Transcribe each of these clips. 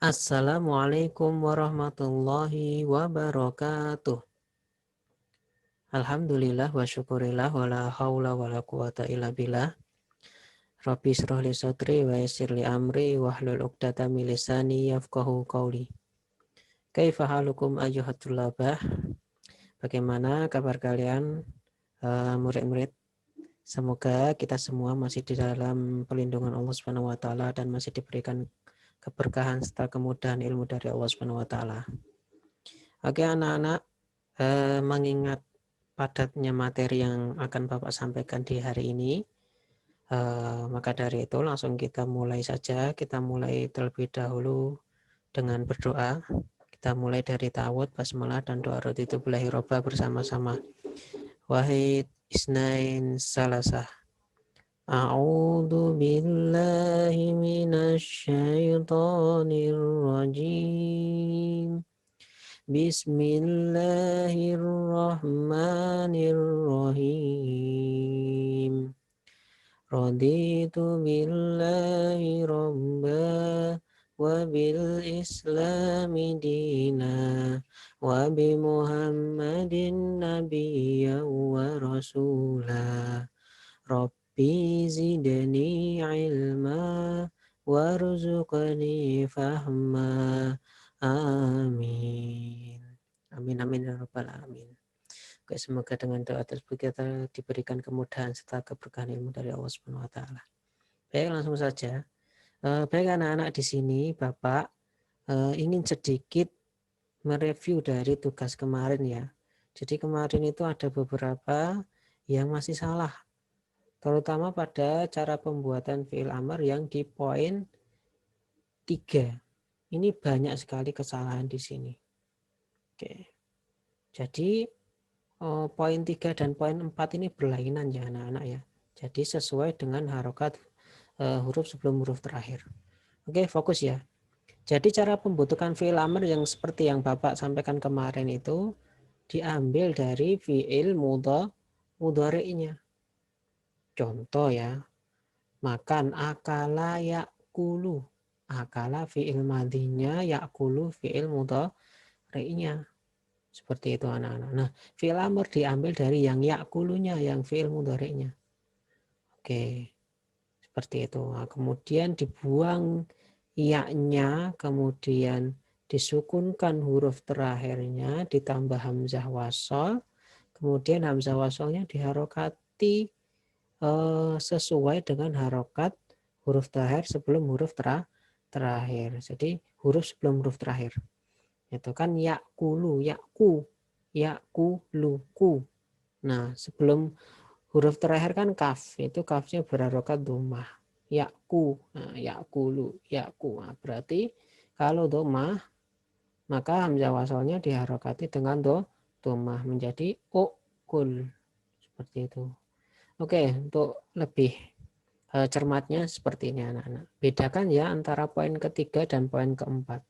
Assalamualaikum warahmatullahi wabarakatuh. Alhamdulillah wa syukurillah wa la hawla wa la quwata illa billah. Rabbi shrah li sadri wa yassir li amri wahlul 'uqdatam min lisani yafqahu qawli. Kaifa halukum ayyuhat tullabah? Bagaimana kabar kalian murid-murid? Semoga kita semua masih di dalam perlindungan Allah Subhanahu wa taala dan masih diberikan keberkahan serta kemudahan ilmu dari Allah Subhanahu wa taala. Oke anak-anak, mengingat padatnya materi yang akan Bapak sampaikan di hari ini, maka dari itu langsung kita mulai saja. Kita mulai terlebih dahulu dengan berdoa. Kita mulai dari ta'awudz, basmalah, dan doa raditubillahi robba bersama-sama. Wahid isnain salasah. A'udzu billahi minasy syaithanir rajim. Bismillahirrahmanirrahim. Raditu billahi robba wa bil islami dina wa bi muhammadin nabiyya wa rasulah. Rabbi zidni ilma warzuqni fahma. Amin. Amin amin ya rabbal alamin. Oke, semoga dengan doa tersebut kita diberikan kemudahan serta keberkahan ilmu dari Allah Subhanahu wa taala. Baik, langsung saja. Baik anak-anak, di sini Bapak ingin sedikit mereview dari tugas kemarin ya. Jadi kemarin itu ada beberapa yang masih salah, terutama pada cara pembuatan fi'il amr yang di poin 3. Ini banyak sekali kesalahan di sini. Oke. Jadi poin 3 dan poin 4 ini berlainan ya anak-anak ya. Jadi sesuai dengan harokat huruf sebelum huruf terakhir. Oke, fokus ya. Jadi cara pembentukan fi'il amr yang seperti yang Bapak sampaikan kemarin itu diambil dari fi'il mudhari'nya. Contoh ya, makan, akala, yakulu. Akala fi'il madhinya, yakulu fi'il mudhari'nya. Seperti itu anak-anak. Nah, fi'il amr diambil dari yang yakulunya, yang fi'il mudhari'nya. Oke, seperti itu. Nah, kemudian dibuang ya-nya, kemudian disukunkan huruf terakhirnya, ditambah hamzah wasol, kemudian hamzah wasolnya diharokati sesuai dengan harokat huruf terakhir sebelum huruf terakhir. Jadi huruf sebelum huruf terakhir. Itu kan yakulu, yakku, yakuluku. Nah, sebelum huruf terakhir kan kaf, itu kafnya berharokat dhammah. Yakku, nah, yakulu, yakku. Nah, berarti kalau dhammah, maka hamzah wasalnya diharokati dengan dhammah menjadi ukul. Seperti itu. Oke, untuk lebih cermatnya seperti ini anak-anak. Bedakan ya antara poin ketiga dan poin keempat.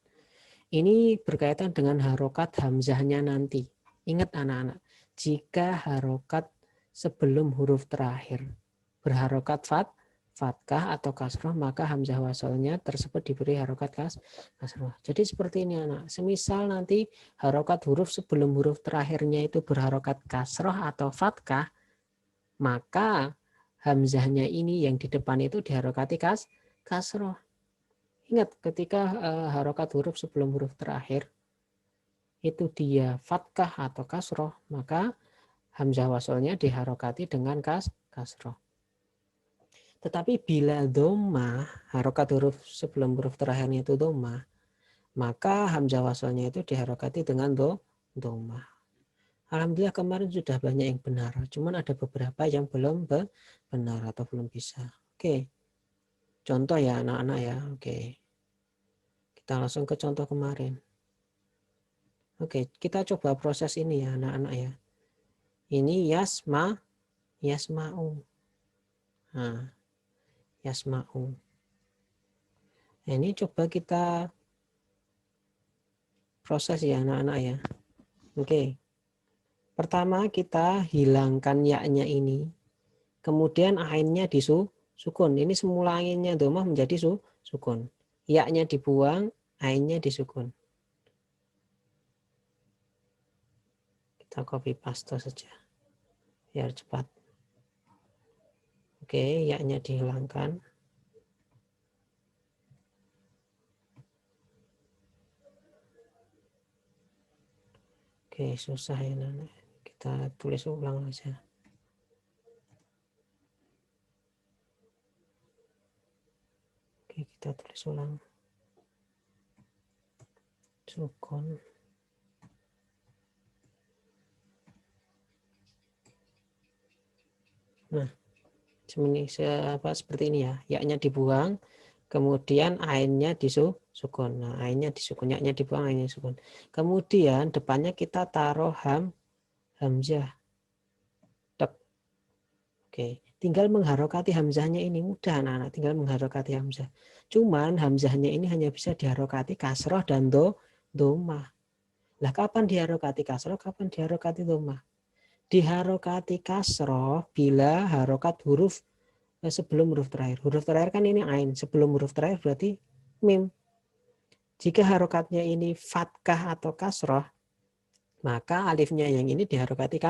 Ini berkaitan dengan harokat hamzahnya nanti. Ingat anak-anak, jika harokat sebelum huruf terakhir berharokat fathah atau kasroh, maka hamzah wasolnya tersebut diberi harokat kasroh. Jadi seperti ini anak. Semisal nanti harokat huruf sebelum huruf terakhirnya itu berharokat kasroh atau fathah, maka hamzahnya ini yang di depan itu diharokati kasroh. Ingat ketika harokat huruf sebelum huruf terakhir itu dia fathah atau kasroh, maka hamzah wasolnya diharokati dengan kasroh. Tetapi bila dhammah, harokat huruf sebelum huruf terakhirnya itu dhammah, maka hamzah wasolnya itu diharokati dengan dhammah. Alhamdulillah kemarin sudah banyak yang benar, cuman ada beberapa yang belum benar atau belum bisa. Oke. Contoh ya anak-anak ya. Oke. Kita langsung ke contoh kemarin. Oke, kita coba proses ini ya anak-anak ya. Ini yasma'u. Nah, yasma'u. Nah, ini coba kita proses ya anak-anak ya. Oke. Pertama kita hilangkan ya-nya ini. Kemudian ainnya disukun. Ini semula ainnya dhammah menjadi sukun. Ya-nya dibuang, ainnya disukun. Kita copy paste saja biar cepat. Oke, ya-nya dihilangkan. Oke, susah ya Nana. Kita tulis ulang aja. Oke, kita tulis ulang. Sukun. Nah, seperti ini ya. Ya-nya dibuang, kemudian ainnya disukun. Nah, ainnya disukun, ya-nya dibuang, ainnya disukun. Kemudian depannya kita taruh hamzah. Oke, tinggal mengharokati hamzahnya ini mudah anak-anak, tinggal mengharokati hamzah. Cuman hamzahnya ini hanya bisa diharokati kasroh dan domah. Lah kapan diharokati kasroh, kapan diharokati domah? Diharokati kasroh bila harokat huruf sebelum huruf terakhir. Huruf terakhir kan ini ain, sebelum huruf terakhir berarti mim. Jika harokatnya ini fatkah atau kasroh, maka alifnya yang ini diharokati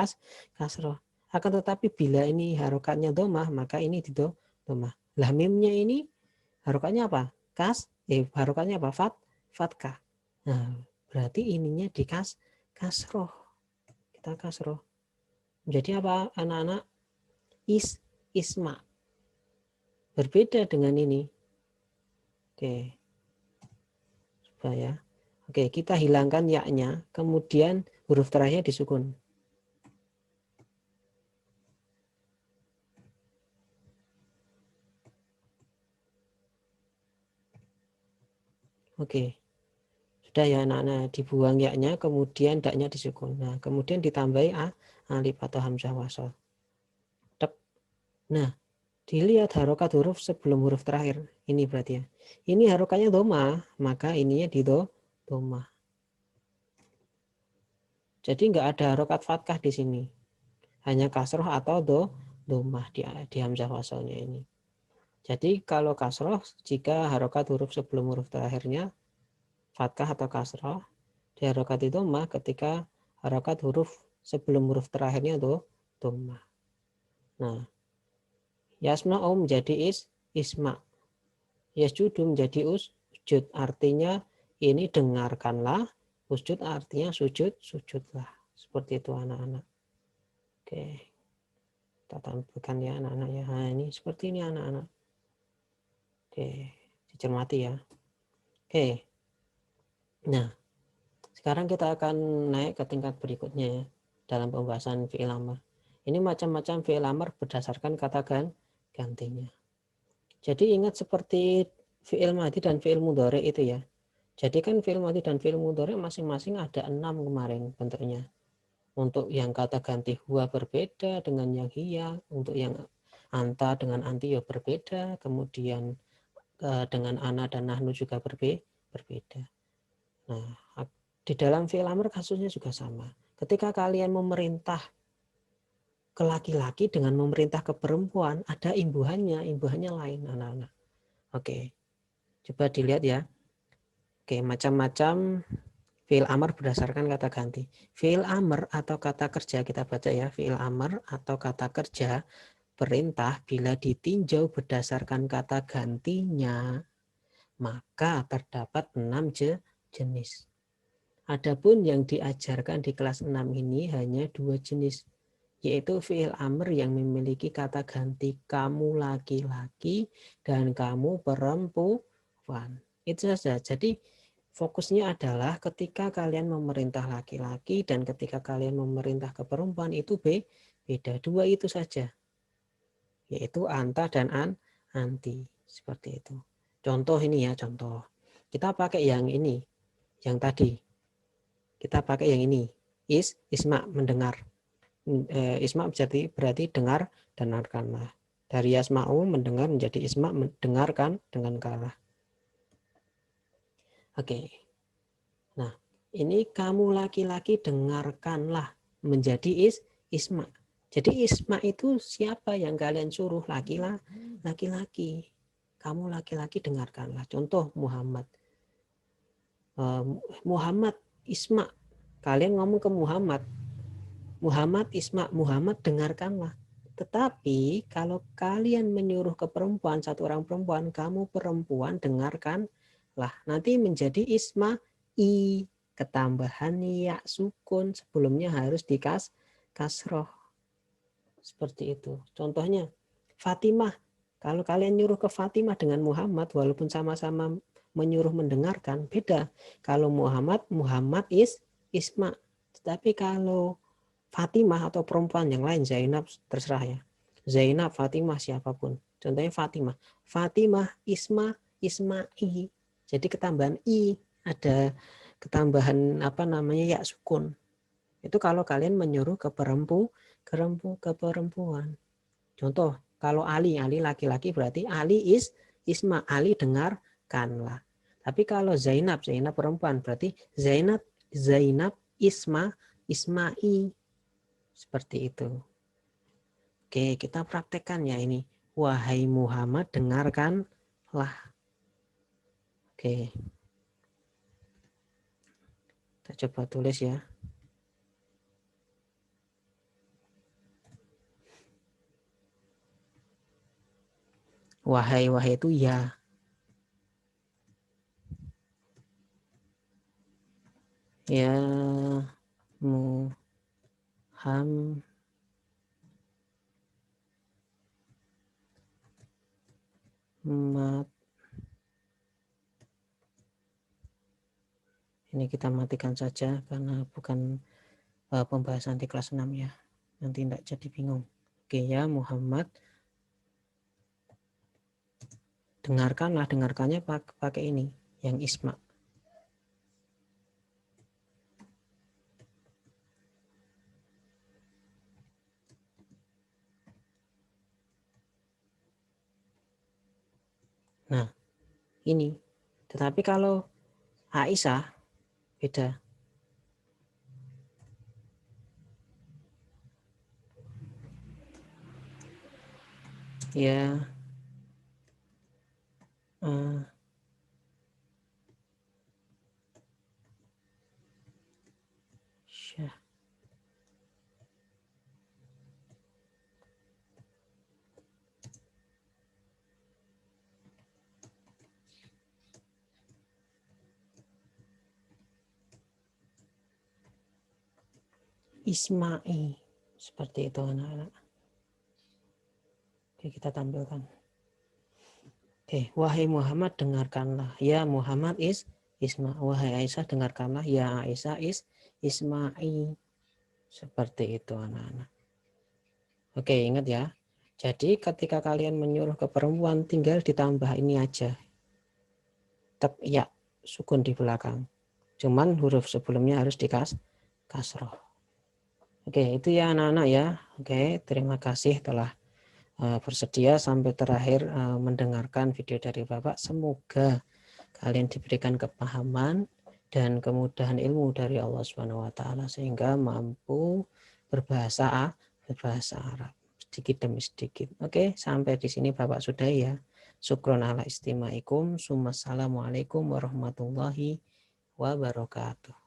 kasroh. Akan tetapi bila ini harokatnya domah, maka ini domah. Lah mimnya ini harokatnya apa? Harokatnya apa? Fatkah. Nah, berarti ininya di kasroh. Kita kasroh. Jadi apa anak-anak? Isma. Berbeda dengan ini. Oke. Coba ya. Oke, kita hilangkan ya-nya, kemudian huruf terakhirnya disukun. Oke. Sudah ya anak-anak, dibuang ya-nya, kemudian dak-nya disukun. Nah, kemudian ditambahi alif atau hamzah wasol. Nah, dilihat harokat huruf sebelum huruf terakhir. Ini berarti ya. Ini harokatnya domah, maka ininya di domah. Jadi nggak ada harokat fatkah di sini. Hanya kasroh atau domah di hamzah wasolnya ini. Jadi kalau kasroh, jika harokat huruf sebelum huruf terakhirnya fatkah atau kasroh, diharokati domah ketika harokat huruf sebelum huruf terakhirnya domah. Nah, yasma'u menjadi isma. Yasjudu menjadi usjud. Artinya ini dengarkanlah. Usjud artinya sujudlah. Seperti itu anak-anak. Oke. Kita tampilkan ya anak-anak ya. Nah, ini seperti ini anak-anak. Oke, dicermati ya. Oke. Nah, sekarang kita akan naik ke tingkat berikutnya ya, dalam pembahasan fi'il amr. Ini macam-macam fi'il amr berdasarkan kata gantinya. Jadi ingat seperti fi'il madhi dan fi'il mudhari itu ya. Jadi kan fi'il madhi dan fi'il mudhari masing-masing ada 6 kemarin bentuknya. Untuk yang kata ganti huwa berbeda dengan yang hiya, untuk yang anta dengan anti ya berbeda, kemudian dengan ana dan nahnu juga berbeda. Nah, di dalam fi'il amr kasusnya juga sama. Ketika kalian memerintah ke laki-laki dengan memerintah ke perempuan, ada imbuhannya lain anak-anak. Oke, coba dilihat ya. Oke, macam-macam fi'il amr berdasarkan kata ganti. Fi'il amr atau kata kerja, kita baca ya, fi'il amr atau kata kerja perintah bila ditinjau berdasarkan kata gantinya, maka terdapat 6 jenis. Adapun yang diajarkan di kelas 6 ini hanya 2 jenis, yaitu fi'il amr yang memiliki kata ganti kamu laki-laki dan kamu perempuan. Itu saja. Jadi fokusnya adalah ketika kalian memerintah laki-laki dan ketika kalian memerintah ke perempuan itu beda. 2 itu saja. Yaitu anta dan anti. Seperti itu. Contoh ini ya, contoh. Kita pakai yang ini, yang tadi. Kita pakai yang ini. Isma mendengar. Isma berarti dengar dan dengarkanlah. Dari yasma'u mendengar menjadi isma mendengarkan dengan kalah. Oke. Nah, ini kamu laki-laki dengarkanlah menjadi isma. Jadi isma itu siapa yang kalian suruh? Laki-laki. Kamu laki-laki dengarkanlah. Contoh Muhammad. Muhammad Isma, kalian ngomong ke Muhammad, Muhammad Isma, Muhammad dengarkanlah. Tetapi kalau kalian menyuruh ke perempuan, satu orang perempuan, kamu perempuan dengarkanlah. Nanti menjadi Isma I, ketambahan ya sukun, sebelumnya harus kasroh. Seperti itu. Contohnya Fatimah. Kalau kalian nyuruh ke Fatimah dengan Muhammad, walaupun sama-sama menyuruh mendengarkan, beda. Kalau Muhammad, Muhammad Isma. Tetapi kalau Fatimah atau perempuan yang lain, Zainab, terserah ya. Zainab, Fatimah, siapapun. Contohnya Fatimah. Fatimah, Isma, Isma'i. Jadi ketambahan I, ada ketambahan apa namanya ya sukun. Itu kalau kalian menyuruh ke perempuan. Contoh, kalau Ali laki-laki berarti Ali Isma, Ali dengarkanlah. Tapi kalau Zainab perempuan berarti Zainab Isma, Isma'i. Seperti itu. Oke, kita praktekkan ya ini. Wahai Muhammad, dengarkanlah. Oke. Kita coba tulis ya. Wahai itu ya. Ya Muhammad. Ini kita matikan saja karena bukan pembahasan di kelas 6 ya. Nanti tidak jadi bingung. Oke ya Muhammad. Dengarkannya pakai ini yang Isma. Nah, ini. Tetapi kalau Aisyah beda. Ya. Syah. Isma'i. Seperti itu anak-anak. Oke, kita tampilkan. Oke, wahai Muhammad dengarkanlah. Ya Muhammad Isma. Wahai Aisyah dengarkanlah. Ya Aisyah Isma'i. Seperti itu anak-anak. Oke, ingat ya. Jadi ketika kalian menyuruh ke perempuan tinggal ditambah ini aja. Tetap ya sukun di belakang. Cuman huruf sebelumnya harus kasroh. Oke, itu ya anak-anak ya. Oke, terima kasih telah bersedia sampai terakhir mendengarkan video dari Bapak. Semoga kalian diberikan kepahaman dan kemudahan ilmu dari Allah Subhanahu wa taala sehingga mampu berbahasa Arab sedikit demi sedikit. Oke, sampai di sini Bapak sudah ya. Syukron ala istimaikum. Assalamualaikum warahmatullahi wabarakatuh.